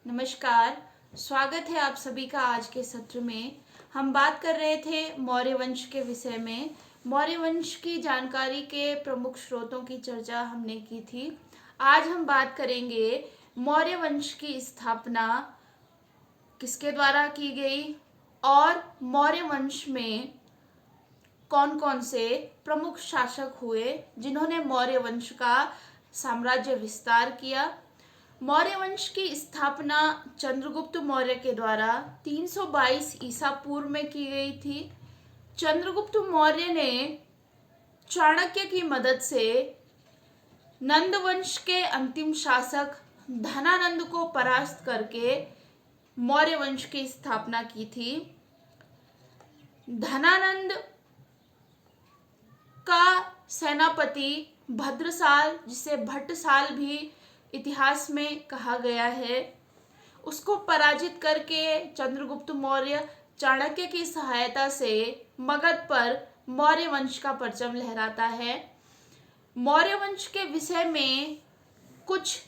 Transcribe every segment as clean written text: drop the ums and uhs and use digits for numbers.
नमस्कार। स्वागत है आप सभी का आज के सत्र में। हम बात कर रहे थे मौर्य वंश के विषय में। मौर्य वंश की जानकारी के प्रमुख स्रोतों की चर्चा हमने की थी। आज हम बात करेंगे मौर्य वंश की स्थापना किसके द्वारा की गई और मौर्य वंश में कौन कौन से प्रमुख शासक हुए जिन्होंने मौर्य वंश का साम्राज्य विस्तार किया। मौर्य वंश की स्थापना चंद्रगुप्त मौर्य के द्वारा 322 ईसा पूर्व में की गई थी। चंद्रगुप्त मौर्य ने चाणक्य की मदद से नंद वंश के अंतिम शासक धनानंद को परास्त करके मौर्य वंश की स्थापना की थी। धनानंद का सेनापति भद्रसाल, जिसे भट्टसाल भी इतिहास में कहा गया है, उसको पराजित करके चंद्रगुप्त मौर्य चाणक्य की सहायता से मगध पर मौर्य वंश का परचम लहराता है। मौर्य वंश के विषय में कुछ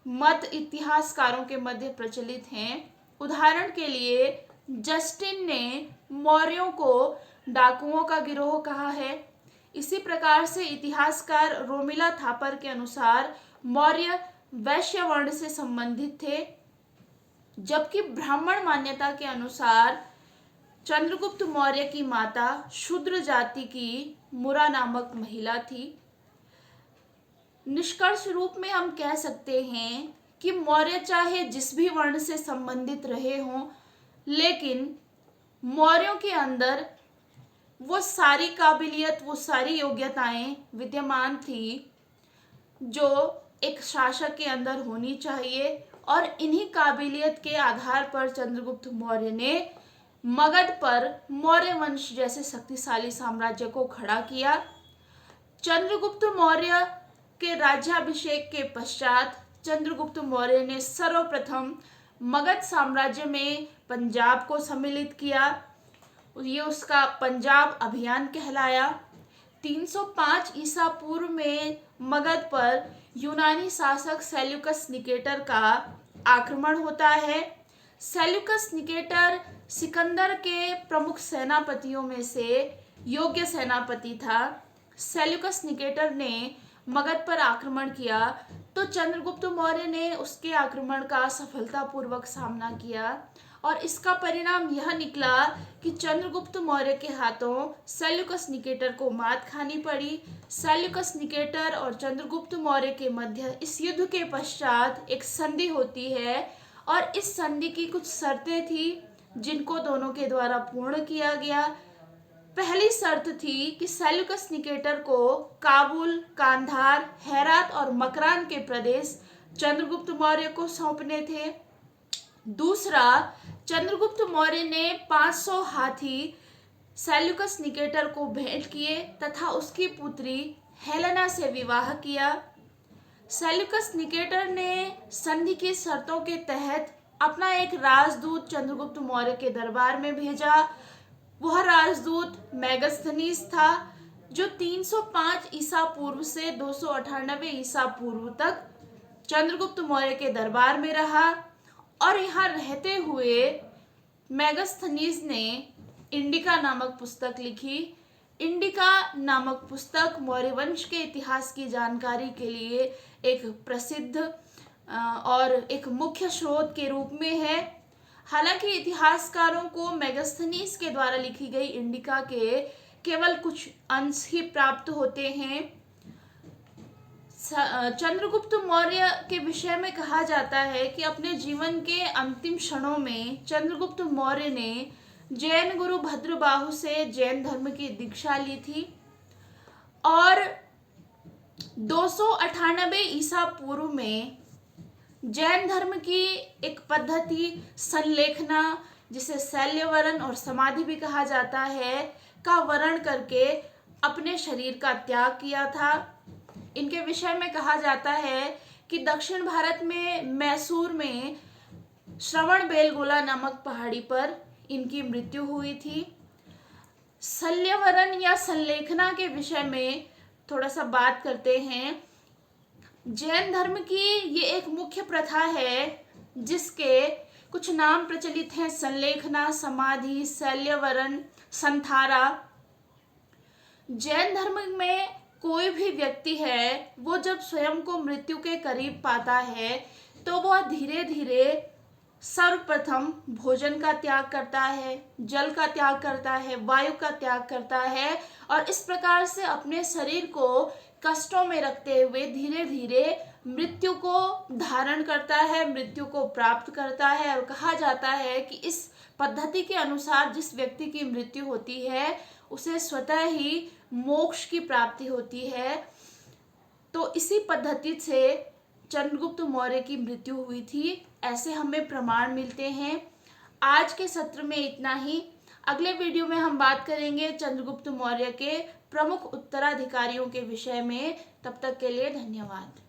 मत इतिहासकारों के मध्य प्रचलित हैं। उदाहरण के लिए जस्टिन ने मौर्यों को डाकुओं का गिरोह कहा है। इसी प्रकार से इतिहासकार रोमिला थापर के अनुसार मौर्य वैश्य वर्ण से संबंधित थे, जबकि ब्राह्मण मान्यता के अनुसार चंद्रगुप्त मौर्य की माता शूद्र जाति की मुरा नामक महिला थी। निष्कर्ष रूप में हम कह सकते हैं कि मौर्य चाहे जिस भी वर्ण से संबंधित रहे हों, लेकिन मौर्यों के अंदर वो सारी काबिलियत, वो सारी योग्यताएं विद्यमान थी जो एक शासक के अंदर होनी चाहिए, और इन्हीं काबिलियत के आधार पर चंद्रगुप्त मौर्य ने मगध पर मौर्य वंश जैसे शक्तिशाली साम्राज्य को खड़ा किया। चंद्रगुप्त मौर्य के राज्याभिषेक के पश्चात चंद्रगुप्त मौर्य ने सर्वप्रथम मगध साम्राज्य में पंजाब को सम्मिलित किया। ये उसका पंजाब अभियान कहलाया। 305 ईसा पूर्व में मगध पर यूनानी शासक सेल्यूकस निकेटर का आक्रमण होता है। सेल्यूकस निकेटर सिकंदर के प्रमुख सेनापतियों में से योग्य सेनापति था। सेल्यूकस निकेटर ने मगध पर आक्रमण किया तो चंद्रगुप्त मौर्य ने उसके आक्रमण का सफलतापूर्वक सामना किया, और इसका परिणाम यह निकला कि चंद्रगुप्त मौर्य के हाथों सेल्यूकस निकेटर को मात खानी पड़ी। सेल्यूकस निकेटर और चंद्रगुप्त मौर्य के मध्य इस युद्ध के पश्चात एक संधि होती है, और इस संधि की कुछ शर्तें थी जिनको दोनों के द्वारा पूर्ण किया गया। पहली शर्त थी कि सेल्यूकस निकेटर को काबुल, कांधार, हेरात और मकरान के प्रदेश चंद्रगुप्त मौर्य को सौंपने थे। दूसरा, चंद्रगुप्त मौर्य ने 500 हाथी सेल्यूकस निकेटर को भेंट किए तथा उसकी पुत्री हेलेना से विवाह किया। सेल्यूकस निकेटर ने संधि की शर्तों के तहत अपना एक राजदूत चंद्रगुप्त मौर्य के दरबार में भेजा। वह राजदूत मेगास्थनीज था, जो 305 ईसा पूर्व से 298 ईसा पूर्व तक चंद्रगुप्त मौर्य के दरबार में रहा, और यहाँ रहते हुए मेगास्थनीज ने इंडिका नामक पुस्तक लिखी। इंडिका नामक पुस्तक मौर्य वंश के इतिहास की जानकारी के लिए एक प्रसिद्ध और एक मुख्य स्रोत के रूप में है। हालांकि इतिहासकारों को मेगास्थनीज के द्वारा लिखी गई इंडिका के केवल कुछ अंश ही प्राप्त होते हैं। चंद्रगुप्त मौर्य के विषय में कहा जाता है कि अपने जीवन के अंतिम क्षणों में चंद्रगुप्त मौर्य ने जैन गुरु भद्रबाहु से जैन धर्म की दीक्षा ली थी, और 298 ईसा पूर्व में जैन धर्म की एक पद्धति संलेखना, जिसे शैल्यवरण और समाधि भी कहा जाता है, का वर्ण करके अपने शरीर का त्याग किया था। इनके विषय में कहा जाता है कि दक्षिण भारत में मैसूर में श्रवण बेलगोला नामक पहाड़ी पर इनकी मृत्यु हुई थी। शल्यवरण या संलेखना के विषय में थोड़ा सा बात करते हैं। जैन धर्म की ये एक मुख्य प्रथा है जिसके कुछ नाम प्रचलित हैं: संलेखना, समाधि, शैल्यवरण, संथारा। जैन धर्म में कोई भी व्यक्ति है, वो जब स्वयं को मृत्यु के करीब पाता है तो वह धीरे धीरे सर्वप्रथम भोजन का त्याग करता है, जल का त्याग करता है, वायु का त्याग करता है, और इस प्रकार से अपने शरीर को कष्टों में रखते हुए धीरे धीरे मृत्यु को धारण करता है, मृत्यु को प्राप्त करता है। और कहा जाता है कि इस पद्धति के अनुसार जिस व्यक्ति की मृत्यु होती है उसे स्वतः ही मोक्ष की प्राप्ति होती है। तो इसी पद्धति से चंद्रगुप्त मौर्य की मृत्यु हुई थी, ऐसे हमें प्रमाण मिलते हैं। आज के सत्र में इतना ही। अगले वीडियो में हम बात करेंगे चंद्रगुप्त मौर्य के प्रमुख उत्तराधिकारियों के विषय में। तब तक के लिए धन्यवाद।